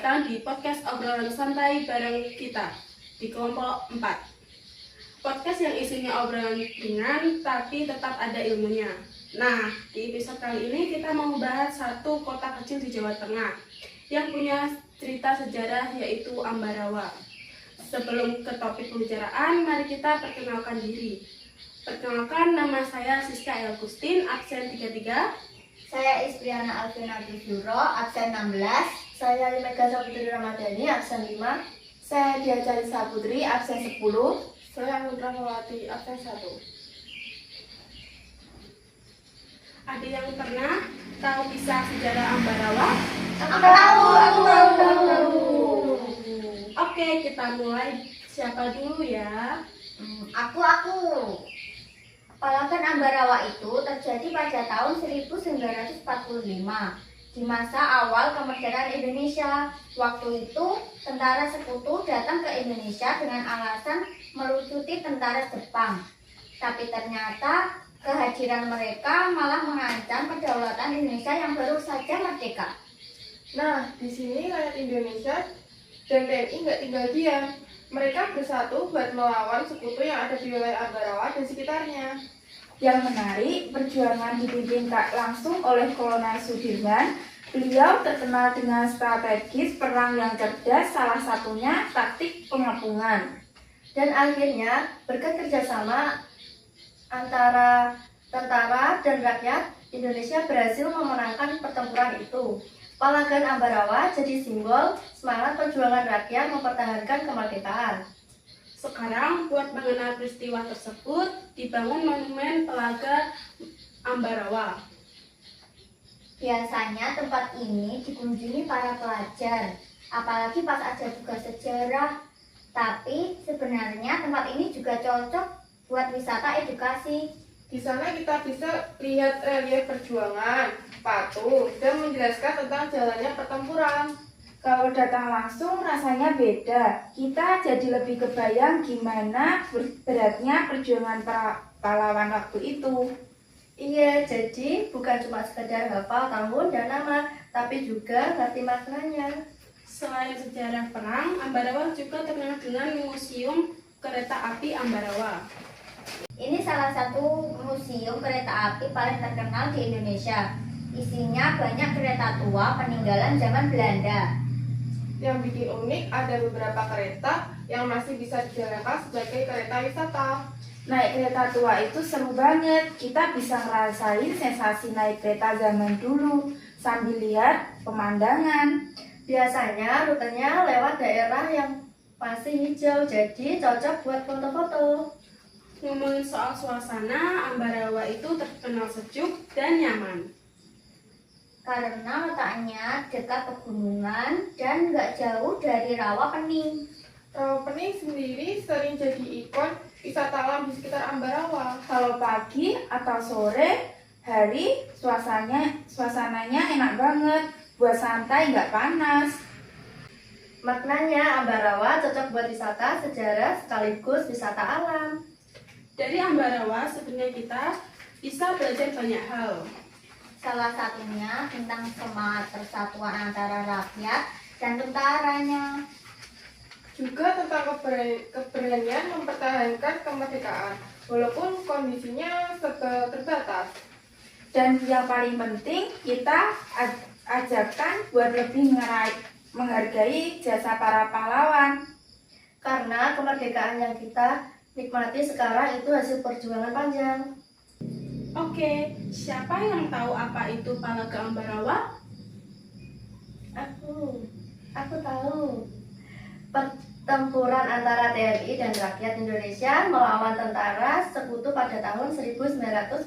datang di podcast obrolan santai bareng kita di kelompok 4. Podcast yang isinya obrolan ringan tapi tetap ada ilmunya. Nah, di episode kali ini kita mau bahas satu kota kecil di Jawa Tengah yang punya cerita sejarah yaitu Ambarawa. Sebelum ke topik pembicaraan, mari kita perkenalkan diri. Perkenalkan, nama saya Siska Elkustin, absen 33. Saya Ispriana Alvina Duduro, absen 16. Saya Limega Saputri Ramadhani, absen 5. Saya Diajari Saputri, absen 10. Saya Nutra Mawati, absen 1. Ada yang pernah tahu kisah sejarah Ambarawa? Aku tahu. Oke, kita mulai. Siapa dulu ya? Aku. Palagan Ambarawa itu terjadi pada tahun 1945 di masa awal kemerdekaan Indonesia. Waktu itu tentara sekutu datang ke Indonesia dengan alasan melucuti tentara Jepang. Tapi ternyata kehadiran mereka malah mengancam kedaulatan Indonesia yang baru saja merdeka. Nah, di sini rakyat Indonesia dan TNI nggak tinggal diam. Mereka bersatu buat melawan sekutu yang ada di wilayah Ambarawa dan sekitarnya. Yang menarik, perjuangan dipimpin langsung oleh Kolonel Sudirman. Beliau terkenal dengan strategis perang yang cerdas, salah satunya taktik pengepungan. Dan akhirnya berkat kerjasama antara tentara dan rakyat, Indonesia berhasil memenangkan pertempuran itu. Palagan Ambarawa jadi simbol semangat perjuangan rakyat mempertahankan kemerdekaan. Sekarang, buat mengenal peristiwa tersebut, dibangun monumen Palaga Ambarawa. Biasanya tempat ini dikunjungi para pelajar, apalagi pas ada tugas sejarah. Tapi sebenarnya tempat ini juga cocok buat wisata edukasi. Di sana kita bisa lihat relief perjuangan, patung, dan menjelaskan tentang jalannya pertempuran. Kalau datang langsung rasanya beda. Kita jadi lebih kebayang gimana beratnya perjuangan para pahlawan waktu itu. Iya, jadi bukan cuma sekedar hafal tahun dan nama, tapi juga ngerti maknanya. Selain sejarah perang, Ambarawa juga terkenal dengan Museum Kereta Api Ambarawa. Ini salah satu museum kereta api paling terkenal di Indonesia. Isinya banyak kereta tua peninggalan zaman Belanda. Yang bikin unik ada beberapa kereta yang masih bisa dijalankan sebagai kereta wisata. Naik kereta tua itu seru banget. Kita bisa ngerasain sensasi naik kereta zaman dulu sambil lihat pemandangan. Biasanya rutenya lewat daerah yang masih hijau, jadi cocok buat foto-foto. Ngomongin soal suasana, Ambarawa itu terkenal sejuk dan nyaman. Karena letaknya dekat pegunungan dan nggak jauh dari rawa pening. Rawa Pening sendiri sering jadi ikon wisata alam di sekitar Ambarawa. Kalau pagi atau sore hari suasananya enak banget. Buat santai nggak panas. Maknanya Ambarawa cocok buat wisata sejarah sekaligus wisata alam. Dari Ambarawa, sebenarnya kita bisa belajar banyak hal. Salah satunya tentang semangat persatuan antara rakyat dan tentaranya. Juga tentang keberanian mempertahankan kemerdekaan, walaupun kondisinya serba terbatas. Dan yang paling penting kita ajarkan buat lebih menghargai jasa para pahlawan. Karena kemerdekaan yang kita nikmati sekarang itu hasil perjuangan panjang. Oke, siapa yang tahu apa itu Palaga Ambarawa? Aku tahu. Pertempuran antara TNI dan rakyat Indonesia melawan tentara sekutu pada tahun 1945.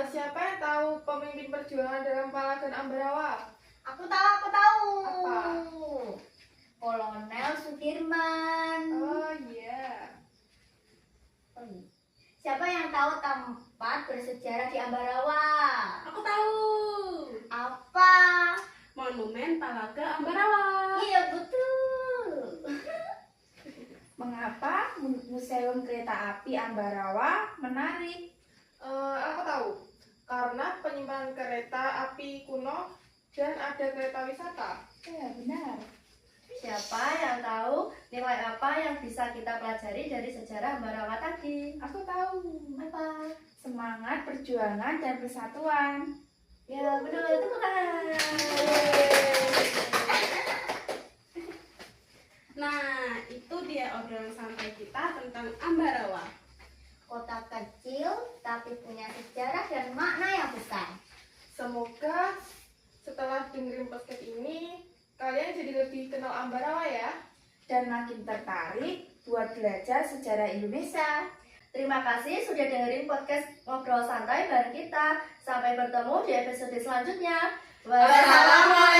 Siapa yang tahu pemimpin perjuangan dalam Palagan Ambarawa? Aku tahu. Apa? Kolonel Sudirman. Oh iya. Siapa yang tahu tempat bersejarah di Ambarawa? Aku tahu. Apa? Monumen Palaga Ambarawa. Iya betul. Mengapa Museum Kereta Api Ambarawa menarik? Aku tahu. Karena penyimpanan kereta api kuno Dan ada kereta wisata. Ya, benar. Siapa yang tahu nilai apa yang bisa kita pelajari dari sejarah Ambarawa tadi? Aku tahu. Apa? Semangat, perjuangan, dan persatuan. Ya, betul. Tepuk tangan. Nah, itu dia obrolan santai kita tentang Ambarawa. Kota kecil tapi punya sejarah dan makna yang besar. Semoga setelah dengerin podcast ini, kalian jadi lebih kenal Ambarawa ya. Dan makin tertarik buat belajar sejarah Indonesia. Terima kasih sudah dengerin podcast Ngobrol Santai bareng kita. Sampai bertemu di episode selanjutnya. Wassalamualaikum.